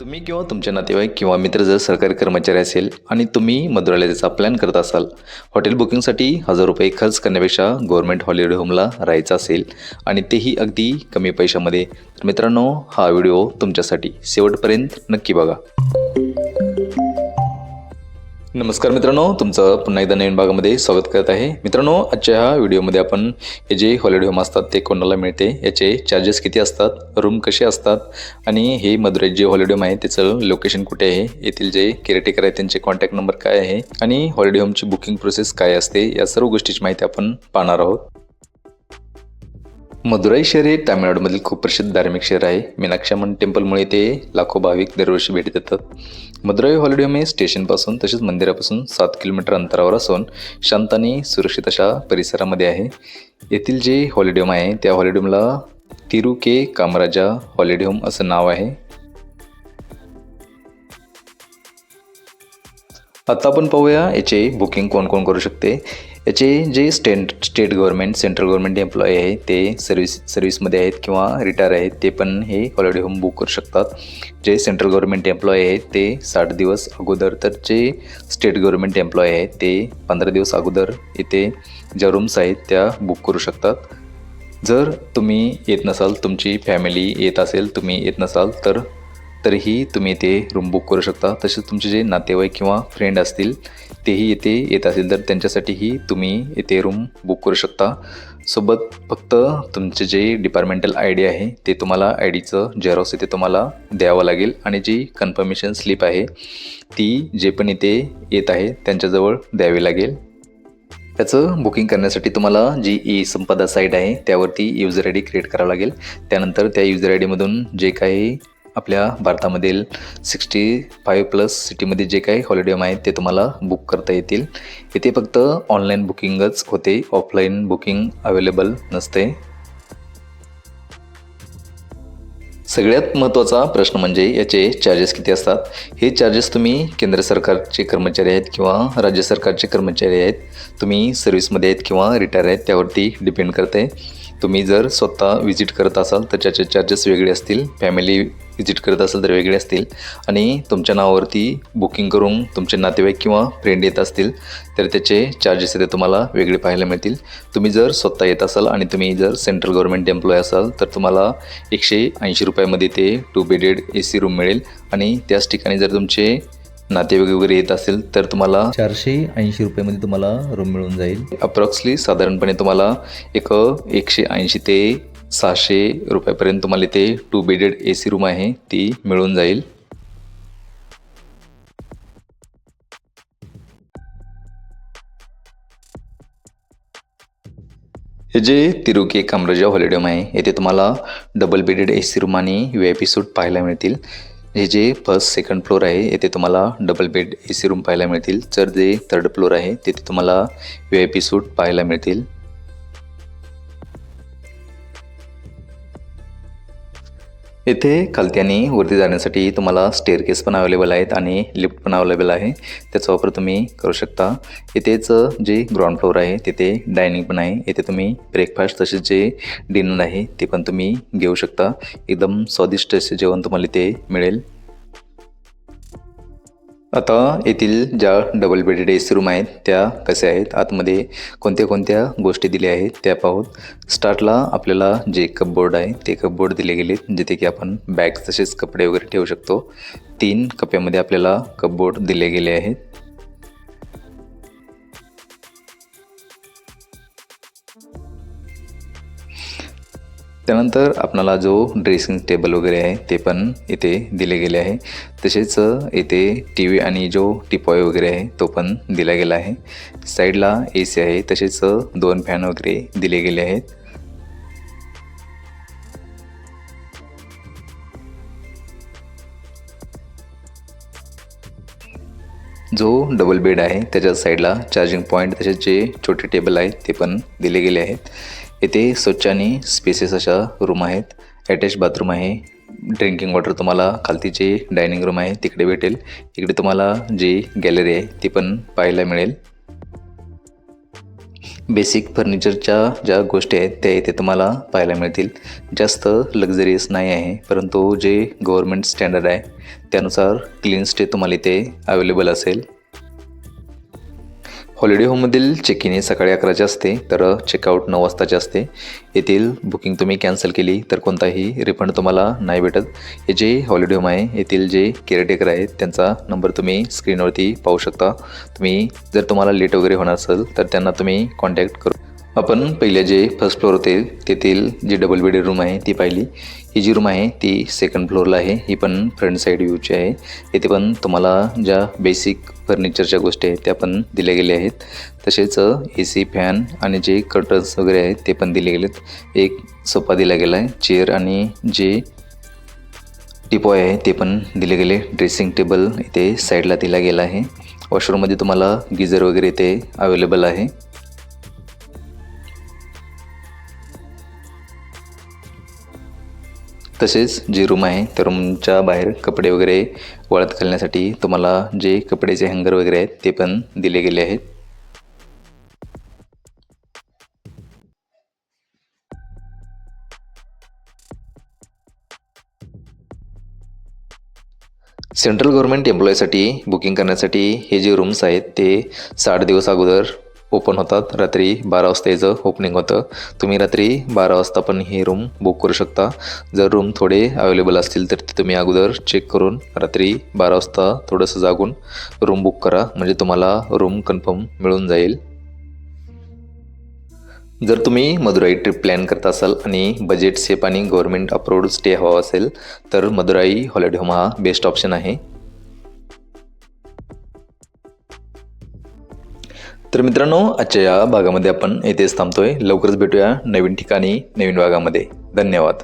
तुम्ही किंवा तुमचे नातेवाईक किंवा मित्र जर सरकारी कर्मचारी असेल आणि तुम्ही मदुरालयाचा प्लॅन करत असाल, हॉटेल बुकिंगसाठी ₹1000 खर्च करण्यापेक्षा गव्हर्नमेंट हॉलिडे होमला राहायचं असेल आणि तेही अगदी कमी पैशामध्ये, तर मित्रांनो हा व्हिडिओ तुमच्यासाठी शेवटपर्यंत नक्की बघा. नमस्कार मित्रांनो, तुमचं पुन्हा एकदा नवीन भागामध्ये स्वागत करत आहे. मित्रांनो, आजच्या ह्या व्हिडिओमध्ये आपण हे जे हॉलिडे होम असतात ते कोणाला मिळते, याचे चार्जेस किती असतात, रूम कसे असतात आणि हे मदुराई जे हॉलिडे होम आहे त्याचं लोकेशन कुठे आहे, येथील जे केअरटेकर आहे त्यांचे कॉन्टॅक्ट नंबर काय आहे आणि हॉलिडे होमची बुकिंग प्रोसेस काय असते, या सर्व गोष्टीची माहिती आपण पाहणार आहोत. मदुराई शहर हे तामिळनाडूमधील खूप प्रसिद्ध धार्मिक शहर आहे. मीनाक्षी अम्मन टेम्पलमुळे ते लाखो भाविक दरवर्षी भेट देतात. मदुराई हॉलिडे होम हे स्टेशनपासून तसेच मंदिरापासून 7 किलोमीटर अंतरावर असून शांत आणि सुरक्षित अशा परिसरामध्ये आहे. येथील जे हॉलिडे होम आहे त्या हॉलिडे होमला तिरू के कामराजा हॉलिडे होम असं नाव आहे. आता आपण पाहूया याचे बुकिंग कोण कोण करू शकते. याचे जे state government central government employee आहे ते सर्व्हिसमध्ये आहेत किंवा रिटायर आहेत ते पण हे हॉलिडे होम बुक करू शकतात. जे सेंट्रल गव्हर्नमेंट एम्प्लॉई आहेत ते 60 दिवस अगोदर, तर जे स्टेट गव्हर्नमेंट एम्प्लॉई आहेत ते 15 दिवस अगोदर इथे ज्या रूम्स आहेत त्या बुक करू शकतात. जर तुम्ही येत नसाल, तुमची फॅमिली येत असेल, तुम्ही येत नसाल तरीही तुम्ही इथे रूम बुक करू शकता. तसेच तुमचे जे नातेवाईक किंवा फ्रेंड असतील तेही इथे येत असेल तर त्यांच्यासाठीही तुम्ही इथे रूम बुक करू शकता. सोबत फक्त तुमचे जे डिपार्टमेंटल ID आहे ते तुम्हाला IDचं झेरॉक्स इथे तुम्हाला द्यावं लागेल आणि जी कन्फर्मेशन स्लिप आहे ती जे पण इथे येत आहे त्यांच्याजवळ द्यावी लागेल. त्याचं बुकिंग करण्यासाठी तुम्हाला जी ई-संपदा साईट आहे त्यावरती युजर ID क्रिएट करावं लागेल. त्यानंतर त्या युजर IDमधून जे काही आपल्या भारतामधील 65+ सिटीमध्ये जे काही हॉलिडे होम आहेत ते तुम्हाला बुक करता येतील. इथे फक्त ऑनलाईन बुकिंगच होते, ऑफलाईन बुकिंग अवेलेबल नसते. सगळ्यात महत्त्वाचा प्रश्न म्हणजे याचे चार्जेस किती असतात. हे चार्जेस तुम्ही केंद्र सरकारचे कर्मचारी आहेत किंवा राज्य सरकारचे कर्मचारी आहेत, तुम्ही सर्व्हिसमध्ये आहेत किंवा रिटायर आहेत त्यावरती डिपेंड करते. तुम्ही जर स्वतः विजिट करत असाल तर त्याचे चार्जेस वेगळे असतील, फॅमिली विजिट करत असाल तर वेगळे असतील आणि तुमच्या नावावरती बुकिंग करून तुमचे नातेवाईक किंवा फ्रेंड येत असतील तर त्याचे चार्जेस इथे तुम्हाला वेगळे पाहायला मिळतील. तुम्ही जर स्वतः येत असाल आणि तुम्ही जर सेंट्रल गव्हर्नमेंट एम्प्लॉय असाल तर तुम्हाला ₹180 मध्ये ते 2 बेडेड AC रूम मिळेल आणि त्याच ठिकाणी जर तुमचे नातेवाईक वगैरे येत असेल तर तुम्हाला ₹480 मध्ये तुम्हाला रूम मिळून जाईल. अप्रॉक्सली साधारणपणे तुम्हाला 180 ते ₹600 पर्यंत तुम्हाला इथे 2 बेडेड AC रूम आहे ती मिळून जाईल. हे जे तिरू के कामराजा हॉलिडे होम आहे येथे तुम्हाला डबल बेडेड AC रूम आणि VIP सूट पाहायला मिळतील. हे जे फर्स्ट सेकंड फ्लोअर आहे येथे तुम्हाला डबल बेड AC रूम पाहायला मिळतील. तर जे थर्ड फ्लोअर आहे तिथे तुम्हाला VIP सूट पाहायला मिळतील. येथे खालती आणि वरती जाण्यासाठी तुम्हाला स्टेअरकेस पण अवेलेबल आहेत आणि लिफ्ट पण अवेलेबल आहे, त्याचा वापर तुम्ही करू शकता. इथेच जे ग्राउंड फ्लोअर आहे तिथे डायनिंग पण आहे. येथे तुम्ही ब्रेकफास्ट तसेच जे डिनर आहे ते पण तुम्ही घेऊ शकता. एकदम स्वादिष्ट असे जेवण तुम्हाला इथे मिळेल. आता येथील ज्या डबल बेडेड AC रूम आहेत त्या कशा आहेत, आतमध्ये कोणत्या कोणत्या गोष्टी दिल्या आहेत त्या पाहूत. स्टार्टला आपल्याला जे कपबोर्ड आहे ते कपबोर्ड दिले गेलेत जिथे की आपण बॅग्स तसेच कपडे वगैरे ठेवू शकतो. 3 कप्प्यामध्ये आपल्याला कपबोर्ड दिले गेले आहेत. त्यानंतर आपणाला जो ड्रेसिंग टेबल वगैरे आहे ते पण इथे दिले गेले आहे. तसेच इथे TV आणि जो टिपॉय वगैरे आहे तो पण दिला गेला आहे. साईडला AC आहे, तसेच 2 फॅन वगैरे दिले गेले आहेत. जो डबल बेड आहे त्याच्या साईडला चार्जिंग पॉईंट तसेच जे छोटे टेबल आहेत ते पण दिले गेले आहेत. येथे स्वच्छ आणि स्पेसेस अशा रूम आहेत. अटॅच बाथरूम आहे. ड्रिंकिंग वॉटर तुम्हाला खालती जे डायनिंग रूम आहे तिकडे भेटेल. इकडे तुम्हाला जी गॅलरी आहे ती पण पाहायला मिळेल. बेसिक फर्निचरच्या ज्या गोष्टी आहेत त्या इथे तुम्हाला पाहायला मिळतील. जास्त लक्झरियस नाही आहे, परंतु जे गव्हर्मेंट स्टँडर्ड आहे त्यानुसार क्लीन स्टे तुम्हाला इथे अवेलेबल असेल. हॉलिडे होममधील चेक इन हे सकाळी 11चे असते, तर चेकआउट 9 वाजताचे असते. येथील बुकिंग तुम्ही कॅन्सल केली तर कोणताही रिफंड तुम्हाला नाही भेटत. हे जे हॉलिडे होम आहे येथील जे केअरटेकर आहेत त्यांचा नंबर तुम्ही स्क्रीनवरती पाहू शकता. जर तुम्हाला लेट वगैरे होणार असेल तर त्यांना तुम्ही कॉन्टॅक्ट करू. आपण पहिले जे फर्स्ट फ्लोअर होते तेथील जी डबल बेड रूम आहे ती पाहिली. ही जी रूम आहे ती सेकंड फ्लोअरला आहे. ही पण फ्रंट साईड व्ह्यूची आहे. इथे पण तुम्हाला ज्या बेसिक फर्निचरच्या गोष्टी आहेत त्या पण दिल्या गेल्या आहेत. तसेच AC, फॅन आणि जे कर्टन्स वगैरे आहेत ते पण दिले गेलेत. एक सोफा दिला गेला आहे, चेअर आणि जे टिपॉय आहे ते पण दिले गेले. ड्रेसिंग टेबल इथे साईडला दिला गेला आहे. वॉशरूममध्ये तुम्हाला गिझर वगैरे इथे अवेलेबल आहे. तसेच जे रूम आहे त्या रूमच्या बाहेर कपडे वगैरे वाळत घालण्यासाठी तुम्हाला जे कपड्याचे हँगर वगैरे आहेत ते पण दिले गेले आहेत. सेंट्रल गव्हर्नमेंट एम्प्लॉयीसाठी बुकिंग करण्यासाठी हे जे रूम्स आहेत ते 60 दिवस अगोदर ओपन होतात. रात्री 12 वाजता याचं ओपनिंग होतं. तुम्ही रात्री 12 वाजता पण हे रूम बुक करू शकता. जर रूम थोडे अवेलेबल असतील तर ते तुम्ही अगोदर चेक करून रात्री 12 वाजता थोडंसं जागून रूम बुक करा, म्हणजे तुम्हाला रूम कन्फर्म मिळून जाईल. जर तुम्ही मदुराई ट्रिप प्लॅन करत असाल आणि बजेट सेफ आणि गव्हर्नमेंट अप्रूव्ड स्टे हवा असेल तर मदुराई हॉलिडे होम हा बेस्ट ऑप्शन आहे. तर मित्रांनो, आजच्या या भागामध्ये आपण येथेच थांबतोय. लवकरच भेटूया नवीन ठिकाणी नवीन भागामध्ये. धन्यवाद.